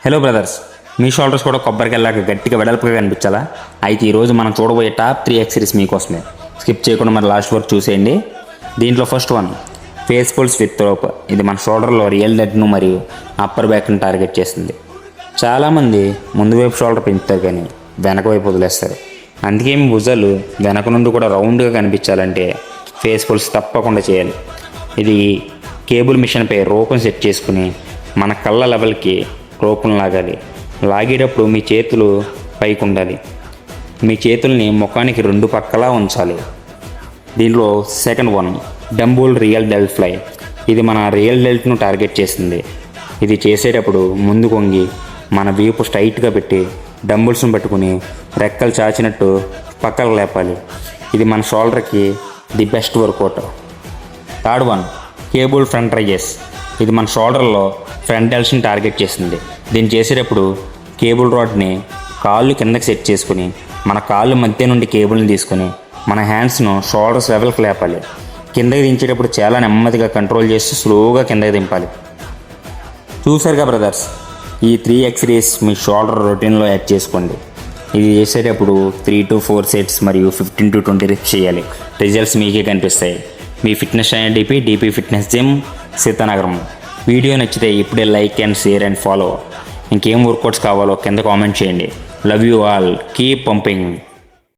Hello brothers, మీ shoulders కూడా కొబ్బరికెళ్ళాక గట్టిగా వెడల్పుగా కనిపించాలా? అయితే ఈరోజు మనం చూడబోయే టాప్ 3 ఎక్సర్సైజ్ మీకోసమే. స్కిప్ చేయకుండా మరి లాస్ట్ వరకు చూసేయండి. దీంట్లో first one face pulls with rope. ఇది మన షోల్డర్లో రియల్ డెడ్ను మరియు అప్పర్ బ్యాక్ను టార్గెట్ చేస్తుంది. చాలామంది ముందు వైపు షోల్డర్ పెంచుతారు కానీ వెనక వైపు వదిలేస్తారు. అందుకే మీ భుజాలు వెనక నుండి కూడా రౌండ్గా కనిపించాలంటే ఫేస్ పుల్స్ తప్పకుండా చేయాలి. ఇది కేబుల్ మిషన్పై రోప్ని సెట్ చేసుకుని మన కళ్ళ లెవెల్కి రోపును లాగాలి. లాగేటప్పుడు మీ చేతులు పైకి ఉండాలి. మీ చేతుల్ని ముఖానికి 2 పక్కలా ఉంచాలి. దీనిలో second one dumbbell real dwelt fly. ఇది మన రియల్ డెల్ట్ను టార్గెట్ చేస్తుంది. ఇది చేసేటప్పుడు ముందు కొంగి మన వీపు స్ట్రైట్గా పెట్టి డంబుల్స్ను పట్టుకుని రెక్కలు చాచినట్టు పక్కకు లేపాలి. ఇది మన షోల్డర్కి the best workout. Third one cable front raises. ఇది మన షోల్డర్లో ఫ్రంట్ డెల్ట్స్ని టార్గెట్ చేస్తుంది. దీన్ని చేసేటప్పుడు కేబుల్ రాడ్ని కాళ్ళు కిందకి సెట్ చేసుకుని మన కాళ్ళు మధ్య నుండి కేబుల్ని తీసుకుని మన హ్యాండ్స్ను షోల్డర్స్ లెవెల్కి లేపాలి. కిందకి దించేటప్పుడు చాలా నెమ్మదిగా కంట్రోల్ చేసి స్లోగా కిందకి దింపాలి. చూసారుగా బ్రదర్స్, ఈ 3 ఎక్సర్సైజ్ మీ షోల్డర్ రొటీన్లో యాడ్ చేసుకోండి. ఇది చేసేటప్పుడు 3 to 4 సెట్స్ మరియు 15 to 20 reps చేయాలి. రిజల్ట్స్ మీకే కనిపిస్తాయి. మీ fitness channel DP fitness gym, Sitanagaram. Video నచ్చితే ఇప్పుడే like and share and follow. ఇంకేం వర్కౌట్స్ కావాలో కింద కామెంట్ చేయండి. Love you all, keep pumping.